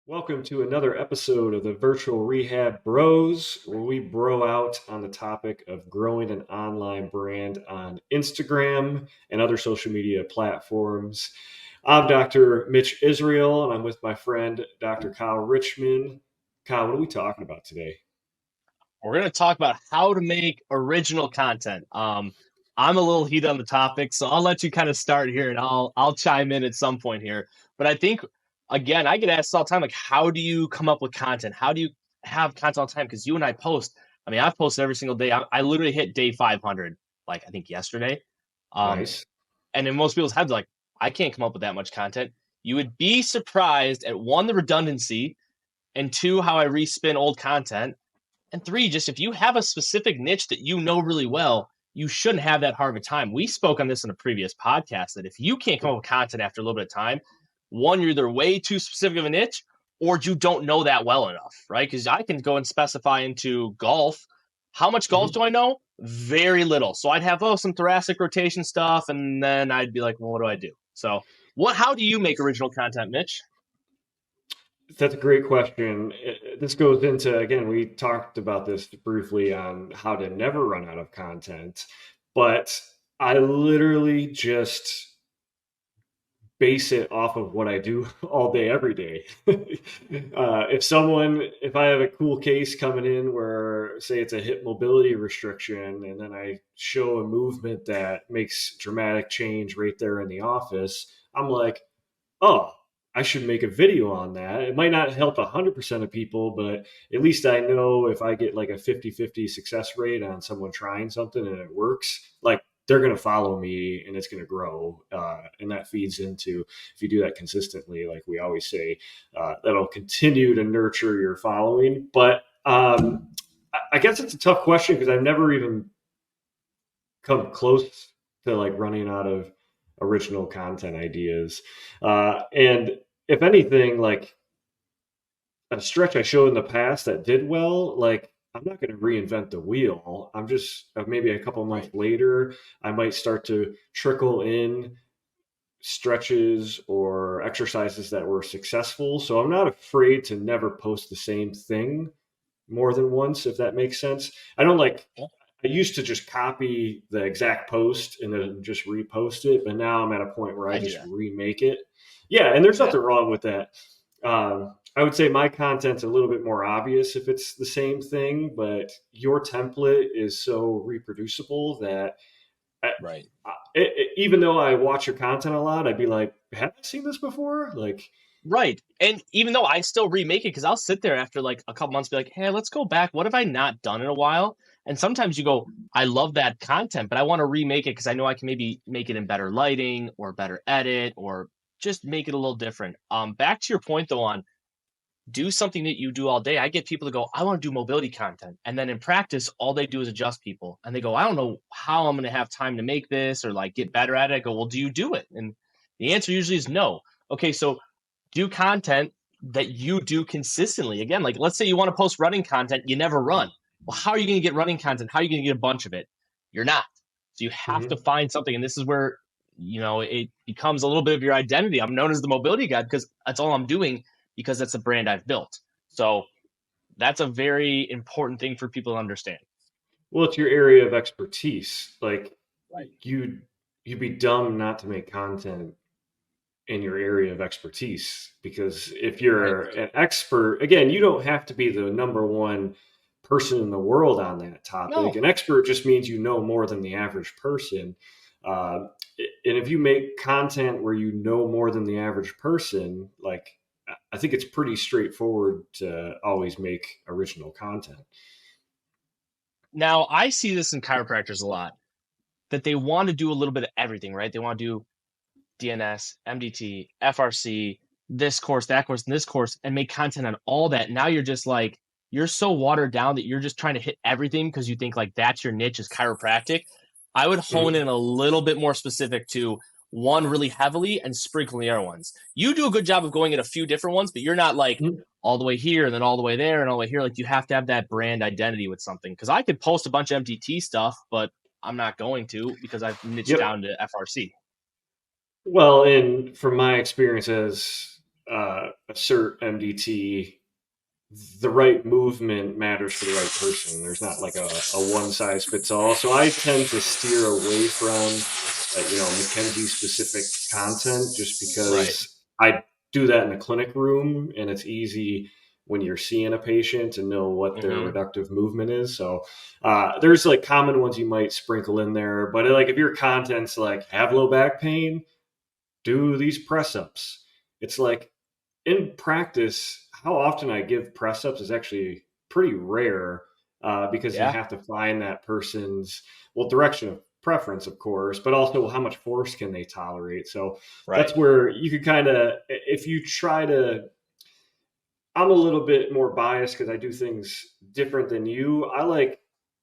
Welcome to another episode of the Virtual Rehab Bros, where we bro out on the topic of growing an online brand on Instagram and other social media platforms. I'm Dr. Mitch Israel, and I'm with my friend Dr. Kyle Richmond. Kyle, what are we talking about today? We're going to talk about how to make original content. I'm a little heated on the topic, so I'll let you kind of start here, and I'll chime in at some point here. But I think again, I get asked all the time, like, how do you come up with content? How do you have content all the time? Because you and I post. I mean, I've posted every single day. I literally hit day 500, like I think yesterday. Um, Nice. and in most people's heads, like, I can't come up with that much content. You would be surprised at one, the redundancy, and two, how I respin old content. And three, just if you have a specific niche that you know really well, you shouldn't have that hard of a time. We spoke on this in a previous podcast that if you can't come up with content after a little bit of time, one, you're either way too specific of a niche or you don't know that well enough, right? Because I can go and specify into golf. How much golf Mhm. do I know? Very little. So I'd have some thoracic rotation stuff, and then I'd be like, well, what do I do? So how do you make original content, Mitch? That's a great question. This goes into, again, we talked about this briefly on how to never run out of content, but I literally just base it off of what I do all day, every day. If I have a cool case coming in where, say, it's a hip mobility restriction, and then I show a movement that makes dramatic change right there in the office, I'm like, oh, I should make a video on that. It might not help 100% of people, but at least I know if I get like a 50-50 success rate on someone trying something and it works, like they're going to follow me and it's going to grow. And that feeds into, if you do that consistently, like we always say, that'll continue to nurture your following. But I guess it's a tough question because I've never even come close to like running out of original content ideas. And if anything, like a stretch I showed in the past that did well, like I'm not going to reinvent the wheel. I'm just maybe a couple months Right. later, I might start to trickle in stretches or exercises that were successful. So I'm not afraid to never post the same thing more than once, if that makes sense. I don't like Yeah, I used to just copy the exact post and then just repost it, but now I'm at a point where I I do just that. remake it. Yeah, and there's Yeah. nothing wrong with that. I would say my content's a little bit more obvious if it's the same thing, but your template is so reproducible that Right. even though I watch your content a lot, I'd be like, have I seen this before? Like, Right. And even though I still remake it, because I'll sit there after like a couple months, be like, hey, let's go back. What have I not done in a while? And sometimes you go, I love that content, but I want to remake it because I know I can maybe make it in better lighting or better edit or just make it a little different. Back to your point though on do something that you do all day. I get people to go, I want to do mobility content. And then in practice, all they do is adjust people. And they go, I don't know how I'm going to have time to make this or like get better at it. I go, well, do you do it? And the answer usually is no. Okay, so do content that you do consistently. Again, like let's say you want to post running content, you never run. Well, how are you going to get running content? How are you going to get a bunch of it? You're not. So you have to mhm. find something. And this is where, it becomes a little bit of your identity. I'm known as the mobility guy because that's all I'm doing because that's a brand I've built. So that's a very important thing for people to understand. Well, it's your area of expertise. Like, Right. you you'd be dumb not to make content in your area of expertise, because if Right. you're an expert, again, you don't have to be the number one person in the world on that topic. No. An expert just means you know more than the average person. uh, and if you make content where you know more than the average person, like, I think it's pretty straightforward to always make original content. Now I see this in chiropractors a lot that they want to do a little bit of everything, right? They want to do DNS, MDT, FRC, this course, that course, and this course, and make content on all that. Now you're just like, you're so watered down that you're just trying to hit everything because you think like that's your niche is chiropractic. I would hone Mhm. in a little bit more specific to one really heavily and sprinkle the other ones. You do a good job of going in a few different ones, but you're not like Mhm. all the way here and then all the way there and all the way here. Like you have to have that brand identity with something. Because I could post a bunch of MDT stuff, but I'm not going to because I've niched Yep. down to FRC. Well, and from my experience as assert MDT, the right movement matters for the right person. There's not like a one size fits all. So I tend to steer away from, McKenzie specific content just Right. because I do that in the clinic room and it's easy when you're seeing a patient to know what their Hmm. reductive movement is. So there's like common ones you might sprinkle in there, but like if your content's like have low back pain, do these press ups. It's like in practice, how often I give press ups is actually pretty rare because you Yeah. have to find that person's, well, direction of preference, of course, but also how much force can they tolerate. So Right. that's where you could kind of, if you try to, I'm a little bit more biased because I do things different than you. I like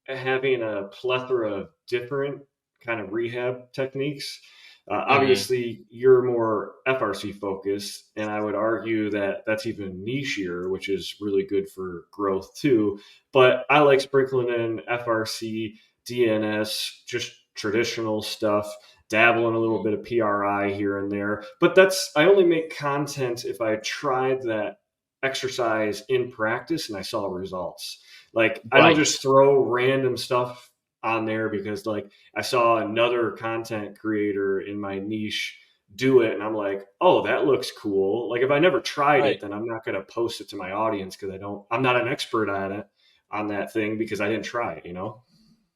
having a plethora of different kind of rehab techniques. Hmm. Obviously, you're more FRC focused, and I would argue that that's even nichier, which is really good for growth too. But I like sprinkling in FRC, DNS, just traditional stuff, dabbling a little bit of PRI here and there. But I only make content if I tried that exercise in practice and I saw results. Like I don't Right. just throw random stuff on there because like I saw another content creator in my niche do it and I'm like, "Oh, that looks cool." Like if I never tried it, Right. then I'm not going to post it to my audience because I'm not an expert at it on that thing because I didn't try it, you know?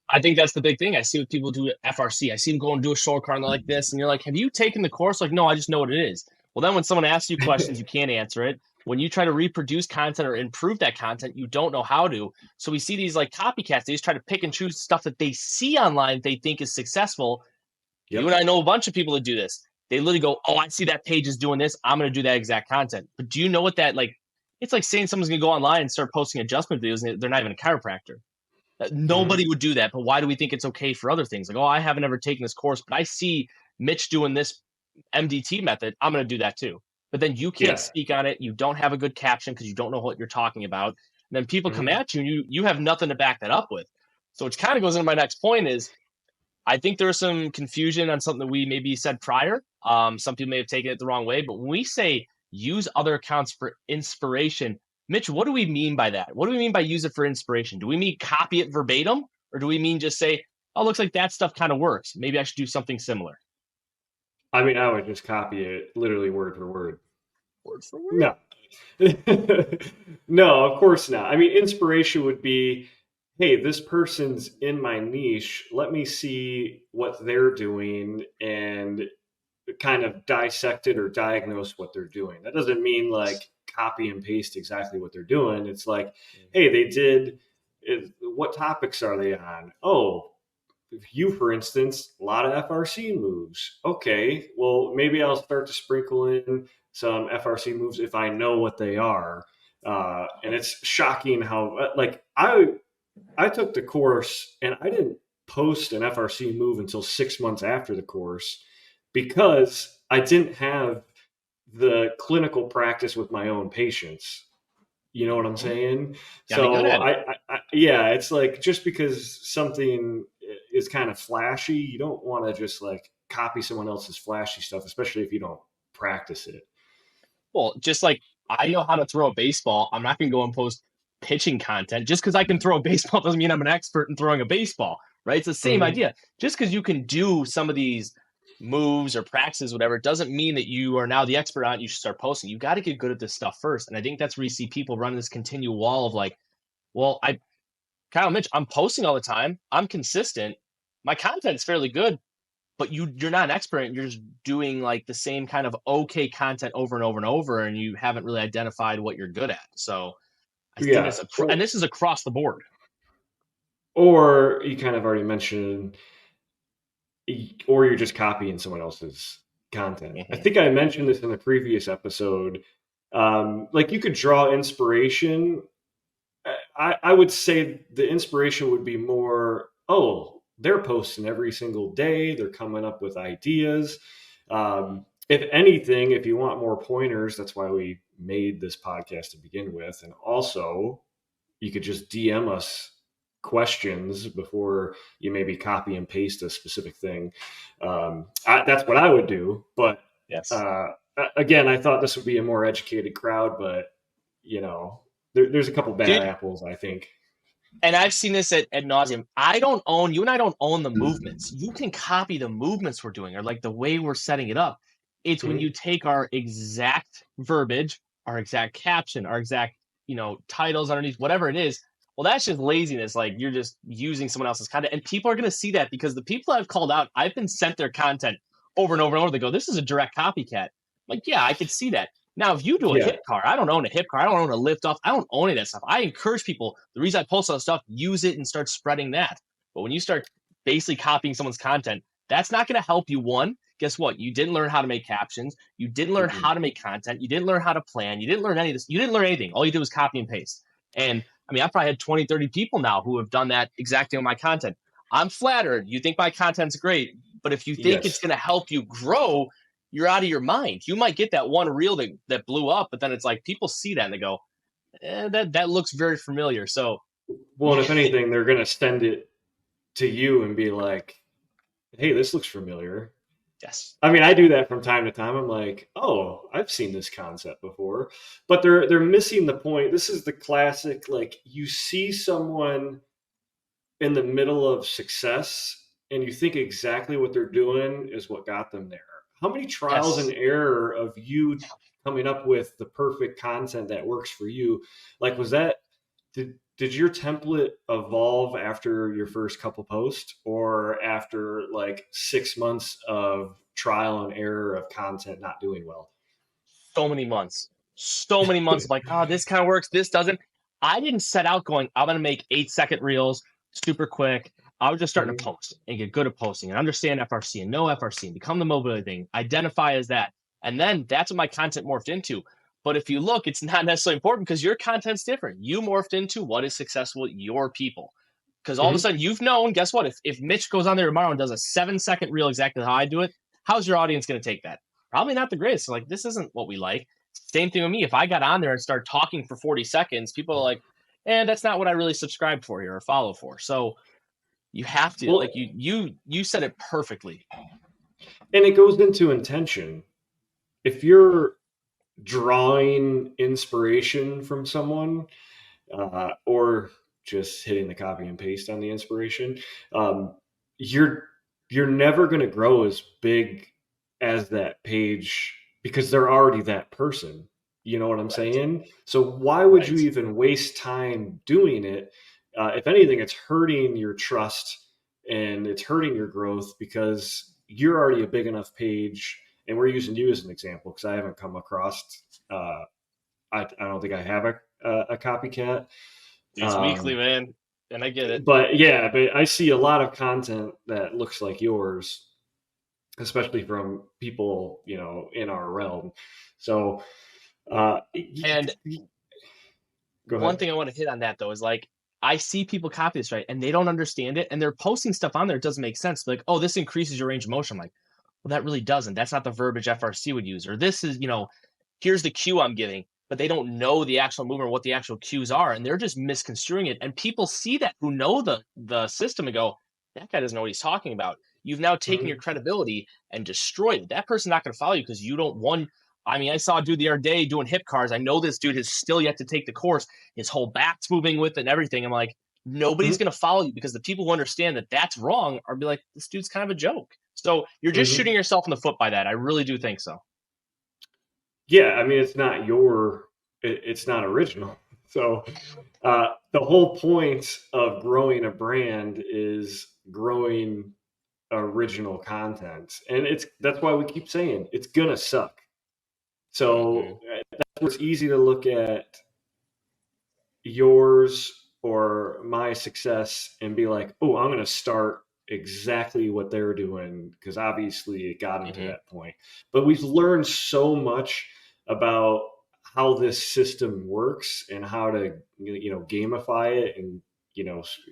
I think that's the big thing. I see what people do at FRC. I see them go and do a short car and they're like this, and you're like, "Have you taken the course?" Like, no, I just know what it is. Well, then when someone asks you questions, you can't answer it. When you try to reproduce content or improve that content, you don't know how to. So we see these like copycats. They just try to pick and choose stuff that they see online they think is successful. You and Yep. I know a bunch of people that do this. They literally go, "Oh, I see that page is doing this. I'm going to do that exact content." But do you know what that like? It's like saying someone's going to go online and start posting adjustment videos, and they're not even a chiropractor. Mhm. Nobody would do that, but why do we think it's okay for other things? Like, oh, I haven't ever taken this course, but I see Mitch doing this MDT method. I'm going to do that too. But then you can't Yeah. speak on it. You don't have a good caption because you don't know what you're talking about. And then people come Mhm. at you, and you have nothing to back that up with. So which kind of goes into my next point is I think there's some confusion on something that we maybe said prior. Some people may have taken it the wrong way, but when we say use other accounts for inspiration, Mitch, what do we mean by that? What do we mean by use it for inspiration? Do we mean copy it verbatim, or do we mean just say, "Oh, looks like that stuff kind of works. Maybe I should do something similar." I mean, I would just copy it literally word for word. Word for word. No. No, of course not. I mean, inspiration would be, hey, this person's in my niche. Let me see what they're doing and kind of dissect it or diagnose what they're doing. That doesn't mean like copy and paste exactly what they're doing. It's like, hey, they did. What topics are they on? Oh, you, for instance, a lot of FRC moves. Okay, well, maybe I'll start to sprinkle in some FRC moves if I know what they are. And it's shocking how, like, I took the course and I didn't post an FRC move until 6 months after the course because I didn't have the clinical practice with my own patients. You know what I'm Mm-hmm. saying? Got to be good So at it. yeah, it's like just because something is kind of flashy, you don't want to just like copy someone else's flashy stuff, especially if you don't practice it. Well, just like I know how to throw a baseball, I'm not going to go and post pitching content. Just because I can throw a baseball doesn't mean I'm an expert in throwing a baseball, right? It's the same Hmm. idea. Just because you can do some of these moves or practices, whatever, it doesn't mean that you are now the expert on it. You should start posting. You got to get good at this stuff first. And I think that's where you see people run this continual wall of like, well, Kyle Mitch, I'm posting all the time. I'm consistent. My content is fairly good, but you're not an expert. You're just doing like the same kind of okay content over and over and over, and you haven't really identified what you're good at. So I think Yeah. that's and this is across the board. Or you kind of already mentioned, or you're just copying someone else's content. I Mm-hmm. think I mentioned this in the previous episode. Like you could draw inspiration. I would say the inspiration would be more, oh, they're posting every single day. They're coming up with ideas. If anything, if you want more pointers, that's why we made this podcast to begin with. And also, you could just DM us questions before you maybe copy and paste a specific thing. That's what I would do. But Yes. again, I thought this would be a more educated crowd, but there's a couple bad Dude, apples, I think. and I've seen this at nauseum. You and I don't own the movements. You can copy the movements we're doing or like the way we're setting it up. It's when Mhm. you take our exact verbiage, our exact caption, our exact, titles underneath, whatever it is. Well, that's just laziness. Like you're just using someone else's content. And people are going to see that because the people I've called out, I've been sent their content over and over and over. They go, this is a direct copycat. Like, yeah, I could see that. Now, if you do a Yeah. hip car, I don't own a hip car. I don't own a lift off. I don't own any of that stuff. I encourage people. The reason I post all that stuff, use it and start spreading that. But when you start basically copying someone's content, that's not going to help you. One, guess what? You didn't learn how to make captions. You didn't learn Mm-mm. how to make content. You didn't learn how to plan. You didn't learn any of this. You didn't learn anything. All you did was copy and paste. And I mean, I've probably had 20, 30 people now who have done that exactly on my content. I'm flattered. You think my content's great. But if you think it's Yes. going to help you grow, you're out of your mind. You might get that one reel that blew up, but then it's like people see that and they go, that looks very familiar. So Well, and if anything, they're going to send it to you and be like, hey, this looks familiar. yes, I mean, I do that from time to time. I'm like, oh, I've seen this concept before, but they're missing the point. This is the classic, like you see someone in the middle of success and you think exactly what they're doing is what got them there. How many trials and yes. error of you coming up with the perfect content that works for you? Like, was that did your template evolve after your first couple posts or after like 6 months of trial and error of content not doing well? So many months of like, oh, this kind of works, this doesn't. I didn't set out going, I'm going to make 8-second reels super quick. I was just starting to Mhm. post and get good at posting and understand FRC and know FRC and become the mobility thing, identify as that. And then that's what my content morphed into. But if you look, it's not necessarily important because your content's different. You morphed into what is successful with your people. Because all of a Mhm. sudden you've known, guess what? If Mitch goes on there tomorrow and does a 7-second reel exactly how I do it, how's your audience going to take that? Probably not the greatest. So like, this isn't what we like. Same thing with me. If I got on there and started talking for 40 seconds, people are like, that's not what I really subscribed for here or follow for. So you have to Well, like you said it perfectly. and it goes into intention. If you're drawing inspiration from someone, or just hitting the copy and paste on the inspiration, um, you're you're never going to grow as big as that page because they're already that person. You know what I'm Right. saying? So why would you Right. even waste time doing it? If anything, it's hurting your trust and it's hurting your growth because you're already a big enough page. And we're using you as an example because I haven't come across. I don't think I have a copycat. It's weekly, Um, man. And I get it. but yeah, but I see a lot of content that looks like yours, especially from people in our realm. So uh, And go one ahead. thing I want to hit on that though is like I see people copy this right and they don't understand it and they're posting stuff on there. It doesn't make sense. Like, oh, this increases your range of motion. I'm like, well, that really doesn't. That's not the verbiage FRC would use. Or this is, here's the cue I'm giving, but they don't know the actual movement or what the actual cues are, and they're just misconstruing it. And people see that who know the system and go, that guy doesn't know what he's talking about. You've now taken your Mhm. credibility and destroyed it. That person's not going to follow you because you don't one. I mean, I saw a dude the other day doing hip cars. I know this dude has still yet to take the course. His whole back's moving with it and everything. I'm like, nobody's Mhm. going to follow you because the people who understand that that's wrong are be like, this dude's kind of a joke. So you're just shooting Mhm. yourself in the foot by that. I really do think so. Yeah, I mean it's not original. So the whole point of growing a brand is growing original content, and that's why we keep saying it's gonna suck. Mm-hmm. So it's easy to look at yours or my success and be like, oh, I'm going to start exactly what they're doing because obviously it got them to Mm-hmm. that point. But we've learned so much about how this system works and how to gamify it and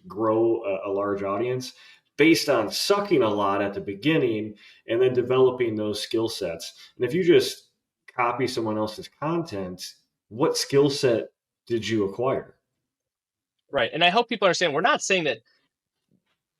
grow a large audience based on sucking a lot at the beginning and then developing those skill sets. And if you just copy someone else's content, what skill set did you acquire? Right. And I hope people understand we're not saying that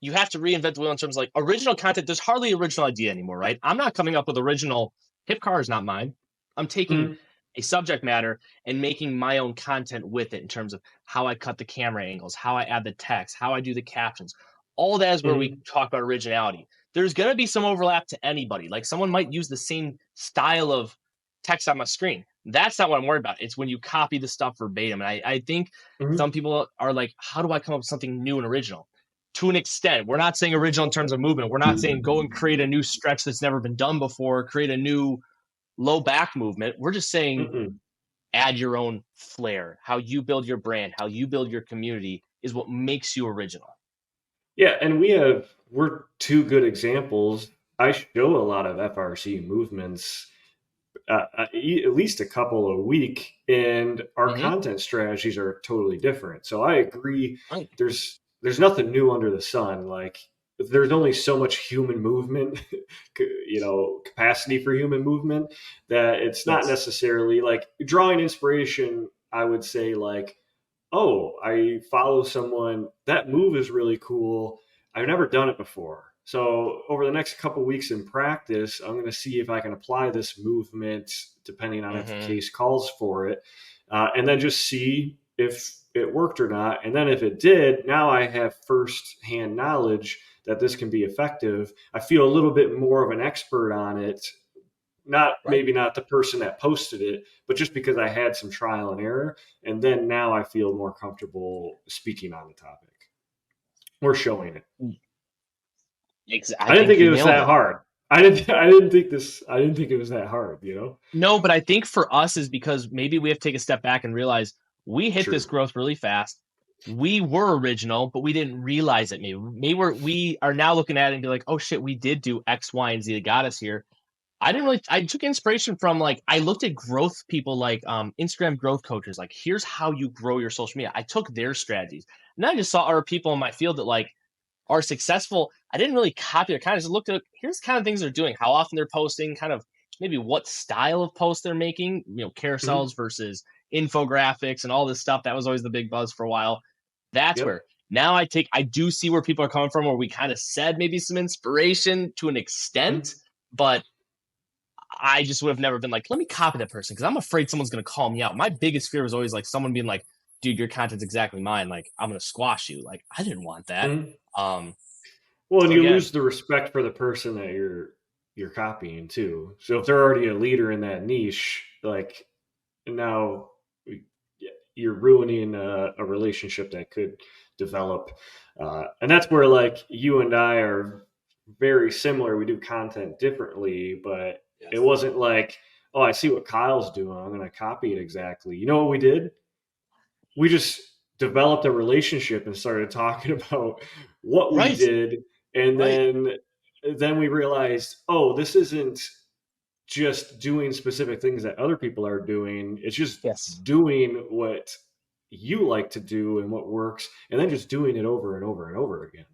you have to reinvent the wheel in terms of like original content. There's hardly original idea anymore, right? I'm not coming up with original hip car is not mine. I'm taking Mhm. a subject matter and making my own content with it in terms of how I cut the camera angles, how I add the text, how I do the captions. All that is where we Mhm. talk about originality. There's going to be some overlap to anybody. Like someone might use the same style of text on my screen. That's not what I'm worried about. It's when you copy the stuff verbatim. And I think some Mhm. people are like, how do I come up with something new and original? To an extent, we're not saying original in terms of movement. We're not saying go and create a new stretch that's never been done before, create a new low back movement. We're just saying Mm-mm. add your own flair. How you build your brand, how you build your community is what makes you original. Yeah, and we're two good examples. I show a lot of FRC movements, at least a couple a week, and our Mm-hmm. content strategies are totally different. So I agree. Right. There's nothing new under the sun. Like there's only so much human movement, capacity for human movement, that it's not Yes. necessarily like drawing inspiration. I would say like, oh, I follow someone. That move is really cool. I've never done it before. So over the next couple weeks in practice, I'm going to see if I can apply this movement, depending on if the Mm-hmm. case calls for it, and then just see if it worked or not. And then if it did, now I have first-hand knowledge that this can be effective. I feel a little bit more of an expert on it, not Right. maybe not the person that posted it, but just because I had some trial and error, and then now I feel more comfortable speaking on the topic or showing it. I I didn't think think it you was nailed that it. hard. I didn't think it was that hard, you know? No, but I think for us is because maybe we have to take a step back and realize we hit this True. growth really fast. We were original, but we didn't realize it. We are now looking at it and be like, oh shit, we did do X, Y, and Z that got us here. I took inspiration from like I looked at growth people like Instagram growth coaches, like here's how you grow your social media. I took their strategies. And then I just saw other people in my field that like are successful. I didn't really copy their kind of just looked at here's the kind of things they're doing, how often they're posting, kind of maybe what style of post they're making, Hmm. carousels versus infographics and all this stuff. That was always the big buzz for a while. That's Yep. where now I do see where people are coming from, where we kind of said maybe some inspiration to an extent, Hmm. but I just would have never been like, let me copy that person because I'm afraid someone's going to call me out. My biggest fear was always like someone being like, dude, your content's exactly mine. Like, I'm going to squash you. Like, I didn't want that. Hmm. Um, Well, and so you again, lose the respect for the person that you're copying too. So if they're already a leader in that niche, like now you're ruining a relationship that could develop. And that's where like you and I are very similar. We do content differently, but it yes. wasn't like, oh, I see what Kyle's doing, I'm going to copy it exactly. You know what we did? We just developed a relationship and started talking about what we Right, did, and right. then we realized, oh, this isn't just doing specific things that other people are doing. It's just Yes. doing what you like to do and what works, and then just doing it over and over and over again.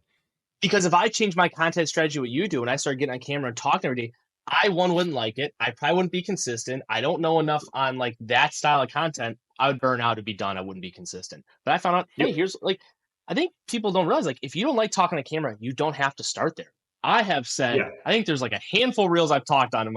Because if I change my content strategy, what you do, and I start getting on camera and talking every day, I wouldn't like it. I probably wouldn't be consistent. I don't know enough on like that style of content. I would burn out. It'd be done. I wouldn't be consistent. But I found out, hey, Yep. here's like, I think people don't realize like if you don't like talking to camera, you don't have to start there. I have said, Yeah. I think there's like a handful of reels I've talked on in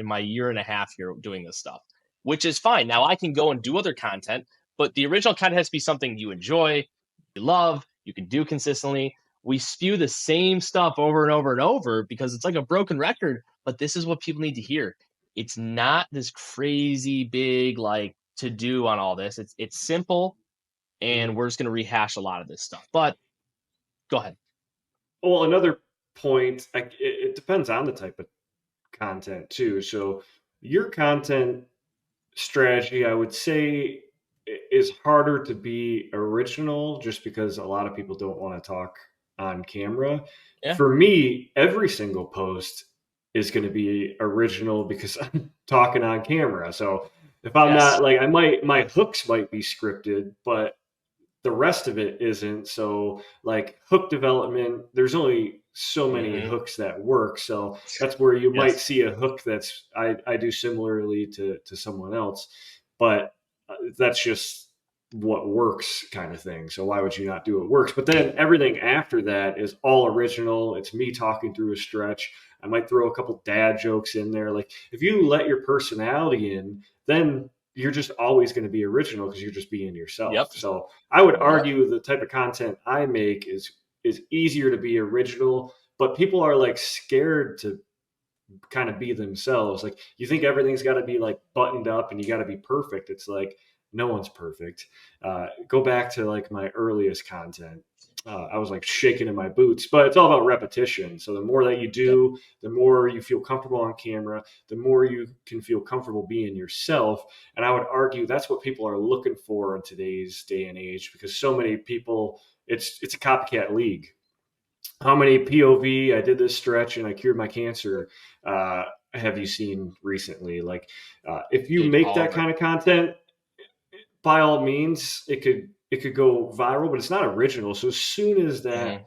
my year and a half here doing this stuff, which is fine. Now I can go and do other content, but the original content has to be something you enjoy, you love, you can do consistently. We spew the same stuff over and over and over because it's like a broken record, but this is what people need to hear. It's not this crazy big like to do on all this. It's simple Mhm. and we're just going to rehash a lot of this stuff. But go ahead. Well, another point, it depends on the type of content too. So your content strategy, I would say, is harder to be original just because a lot of people don't want to talk on camera. Yeah. For me, every single post is going to be original because I'm talking on camera. So if I'm not Yes. like, my hooks might be scripted, but the rest of it isn't. So like hook development, there's only so many Hmm. hooks that work. So that's where you might Yes. see a hook that's I do similarly to someone else, but that's just what works kind of thing. So why would you not do what works? But then everything after that is all original. It's me talking through a stretch. I might throw a couple dad jokes in there. Like if you let your personality in, then you're just always going to be original because you're just being yourself. Yep. So I would Yep. argue the type of content I make is easier to be original, but people are like scared to kind of be themselves. Like you think everything's got to be like buttoned up and you got to be perfect. It's like no one's perfect. Go back to like my earliest content. I was like shaking in my boots, but it's all about repetition. So the more that you Yep. do, the more you feel comfortable on camera, the more you can feel comfortable being yourself. And I would argue that's what people are looking for in today's day and age because so many people, it's a copycat league. How many POV I did this stretch and I cured my cancer uh, have you seen recently? Like, if you make All that over. kind of content, by all means, it could go viral, but it's not original. So as soon as that Mhm.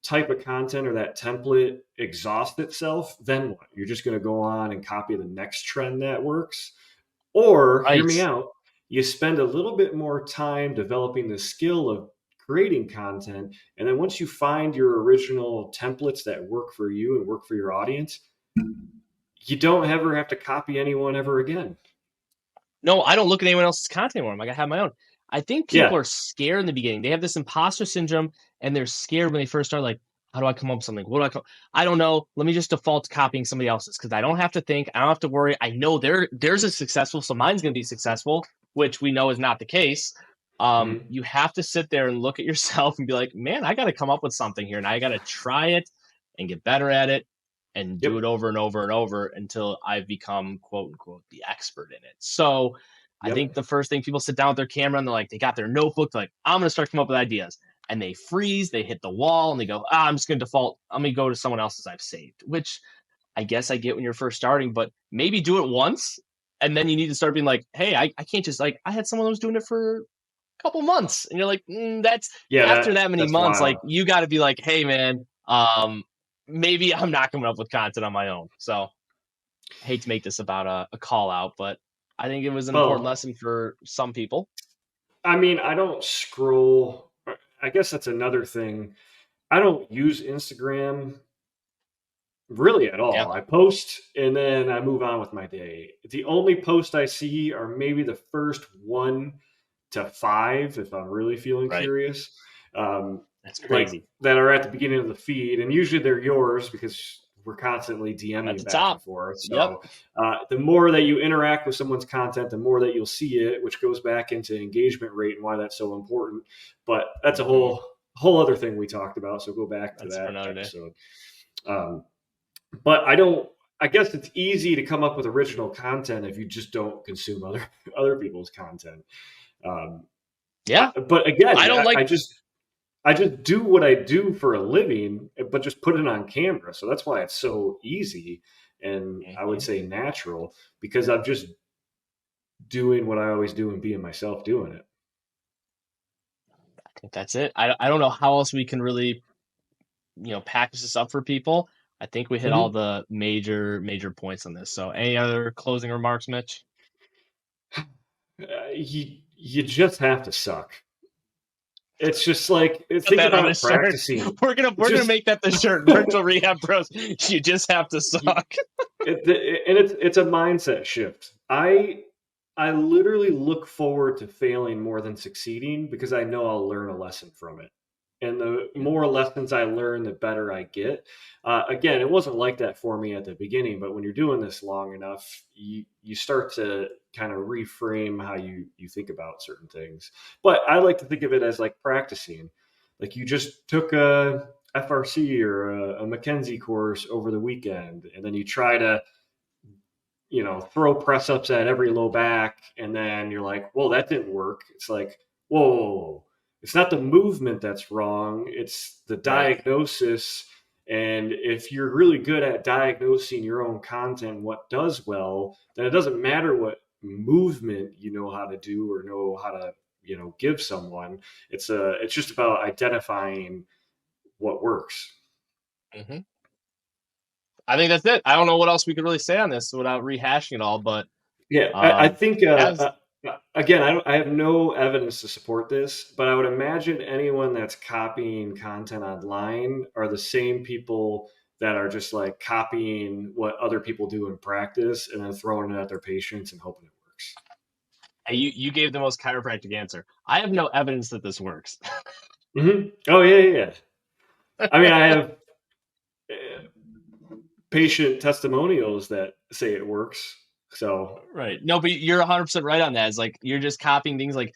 type of content or that template exhausts itself, then what? You're just going to go on and copy the next trend that works, or hear Right. me out, you spend a little bit more time developing the skill of creating content. And then once you find your original templates that work for you and work for your audience, you don't ever have to copy anyone ever again. No, I don't look at anyone else's content anymore. I'm like, I have my own. I think people Yeah. are scared in the beginning. They have this imposter syndrome, and they're scared when they first start. Like, how do I come up with something? What do I come? I don't know. Let me just default to copying somebody else's because I don't have to think. I don't have to worry. I know theirs is successful, so mine's going to be successful, which we know is not the case. Mhm. You have to sit there and look at yourself and be like, man, I got to come up with something here, and I got to try it and get better at it and do it Yep. over and over and over until I've become quote unquote the expert in it. So I think Yep. the first thing people sit down with their camera and they're like, they got their notebook, they're like, I'm gonna start coming up with ideas. And they freeze, they hit the wall, and they go, I'm just gonna default, I'm gonna go to someone else's I've saved, which I guess I get when you're first starting, but maybe do it once. And then you need to start being like, hey, I can't just like, I had someone who was doing it for a couple months. And you're like, that's Yeah, after that many that's months, wild. like you got to be like, hey, man, maybe I'm not coming up with content on my own. So I hate to make this about a call out, but I think it was an important Well, lesson for some people. I mean, I don't scroll. I guess that's another thing. I don't use Instagram really at Yeah, all. I post and then I move on with my day. The only post I see are maybe the first 1 to 5 if I'm really feeling right. curious, um, That's like crazy. that are at the beginning of the feed, and usually they're yours because we're constantly At DMing the back and top. forth. Yep. So the more that you interact with someone's content, the more that you'll see it, which goes back into engagement rate and why that's so important. But that's a Hmm. whole other thing we talked about. So go back to That's for that another day. episode. Um, but I don't. I guess it's easy to come up with original content if you just don't consume other people's content. Um, Yeah. but again, I don't like, I just do what I do for a living, but just put it on camera. So that's why it's so easy and I would mhm. say natural because I'm just doing what I always do and being myself doing it. I think that's it. I don't know how else we can really, package this up for people. I think we hit all Mm-hmm. the major points on this. So any other closing remarks, Mitch? You just have to suck. It's just like Put think that on about a it shirt. practicing. We're gonna Just make that the shirt. Virtual rehab pros. You just have to you, suck. and it's a mindset shift. I literally look forward to failing more than succeeding because I know I'll learn a lesson from it. And the Yeah. more lessons I learn, the better I get. Again, it wasn't like that for me at the beginning, but when you're doing this long enough, you start to kind of reframe how you think about certain things. But I like to think of it as like practicing. Like you just took a FRC or a McKenzie course over the weekend, and then you try to throw press ups at every low back, and then you're like, well, that didn't work. It's like, whoa, it's not the movement that's wrong, it's the Right. diagnosis. And if you're really good at diagnosing your own content, what does well, then it doesn't matter what movement you know how to do or know how to give someone. It's just about identifying what works. Hmm. I think that's it. I don't know what else we could really say on this without rehashing it all, but Yeah, I um, think as Again, I have no evidence to support this, but I would imagine anyone that's copying content online are the same people that are just like copying what other people do in practice and then throwing it at their patients and hoping it works. Hey, you gave the most chiropractic answer. I have no evidence that this works. Oh yeah, yeah, yeah. I mean, I have patient testimonials that say it works. So Right. No, but you're 100% right on that. It's like you're just copying things like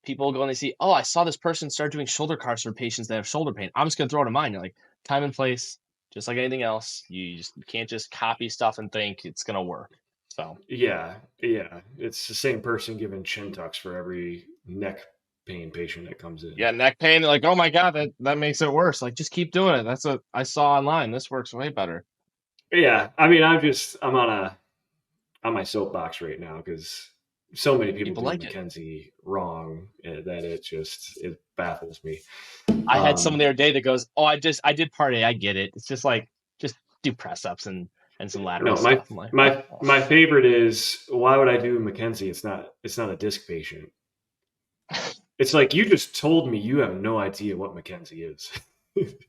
people go and they see, oh, I saw this person start doing shoulder cars for patients that have shoulder pain. I'm just going to throw it in mine. You're like, time and place, just like anything else. You can't just copy stuff and think it's going to work. So, yeah, yeah, it's the same person giving chin tucks for every neck pain patient that comes in. yeah, neck pain, like, oh my God, that makes it worse. Like, just keep doing it. That's what I saw online. This works way better. Yeah, I mean, I'm on my soapbox right now because so many people People do like it. McKenzie wrong that it baffles me. I had someone Um, the other day that goes, oh, I did part A. I get it. It's just like, just do press ups and some lateral no, my stuff. I'm like, my oh. my favorite is why would I do McKenzie? It's not a disc patient. It's like you just told me you have no idea what McKenzie is.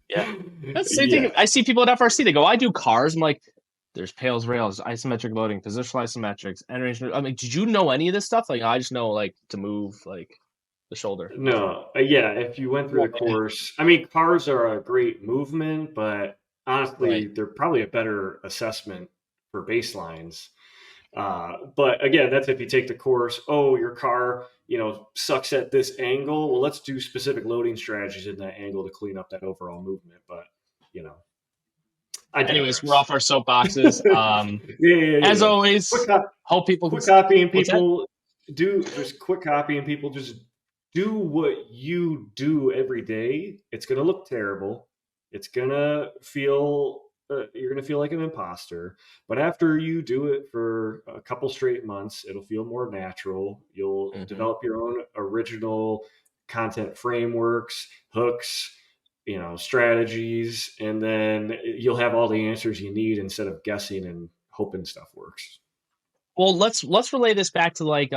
Yeah. That's the same Yeah, thing. I see people at FRC, they go, I do cars. I'm like, there's pails, rails, isometric loading, positional isometrics, entering. I mean, did you know any of this stuff? Like, I just know like to move like the shoulder. no, yeah. If you went through the course, I mean, cars are a great movement, but honestly, Right. they're probably a better assessment for baselines. But again, that's if you take the course. Oh, your car, sucks at this angle. Well, let's do specific loading strategies in that angle to clean up that overall movement. But you know, I Anyways, we're digress. off our soapboxes. Yeah, yeah, As yeah. Quick, always, hope people can. quick copying What's that? people. Do just quick copying people. Just do what you do every day. It's gonna look terrible. It's gonna feel. You're gonna feel like an imposter. But after you do it for a couple straight months, it'll feel more natural. You'll Mm-hmm. develop your own original content frameworks, hooks, strategies, and then you'll have all the answers you need instead of guessing and hoping stuff works. Well, let's relay this back to like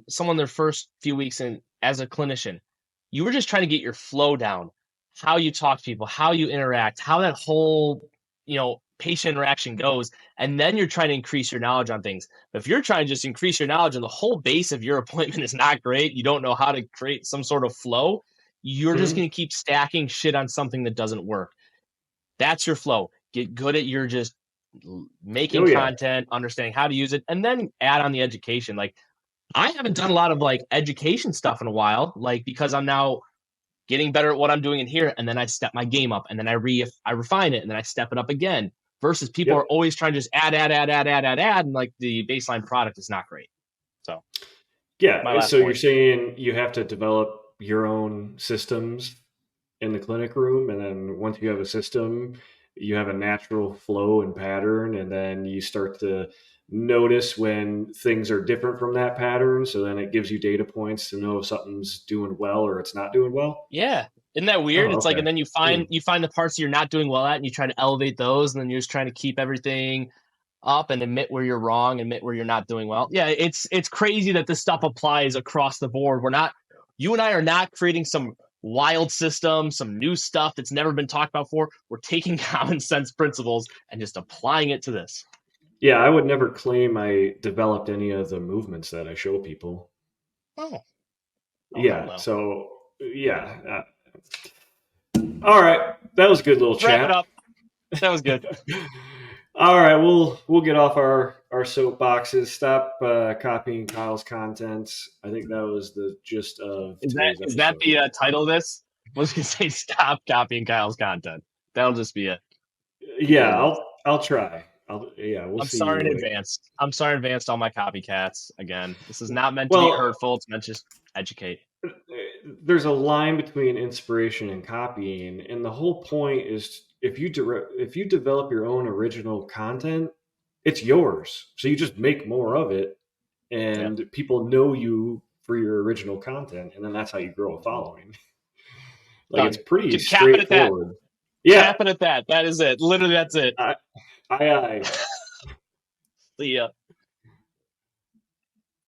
someone their first few weeks in as a clinician. You were just trying to get your flow down, how you talk to people, how you interact, how that whole patient interaction goes, and then you're trying to increase your knowledge on things. But if you're trying to just increase your knowledge and the whole base of your appointment is not great, you don't know how to create some sort of flow, you're just Mhm. going to keep stacking shit on something that doesn't work. That's your flow. Get good at your just making Oh yeah, content, understanding how to use it, and then add on the education. Like I haven't done a lot of like education stuff in a while, like because I'm now getting better at what I'm doing in here, and then I step my game up, and then I refine it, and then I step it up again. Versus people are yep, always trying to just add, and like the baseline product is not great. So my yeah. last So you're point. saying you have to develop your own systems in the clinic room, and then once you have a system, you have a natural flow and pattern, and then you start to notice when things are different from that pattern. So then it gives you data points to know if something's doing well or it's not doing well. Yeah. Isn't that weird? Oh, It's like, okay. and then Hmm. you find the parts you're not doing well at, and you try to elevate those, and then you're just trying to keep everything up and admit where you're wrong, admit where you're not doing well. Yeah, it's crazy that this stuff applies across the board. We're not, you and I are not creating some wild system, some new stuff that's never been talked about before. We're taking common sense principles and just applying it to this. Yeah, I would never claim I developed any of the movements that I show people. Oh, oh hell Yeah. no. So yeah. All right, that was a good little Wrap it chat. up. That was good. All right, we'll get off our soapboxes. Stop copying Kyle's content. I think that was the gist of today's Is that episode. the title of this? I was gonna say stop copying Kyle's content. That'll just be it. People Yeah, will love. I'll try. Yeah, we'll I'm see sorry in what. advance. I'm sorry in advance to all my copycats. Again, this is not meant to be Well, hurtful. It's meant to just educate. there's a line between inspiration and copying, and the whole point is if you develop your own original content, it's yours. So you just make more of it, Yeah. and people know you for your original content, and then that's how you grow a following. Like it's Done. pretty Can cap it at that. straightforward. Yeah, Cap it at that. That is it. Literally, that's it. I, I See ya.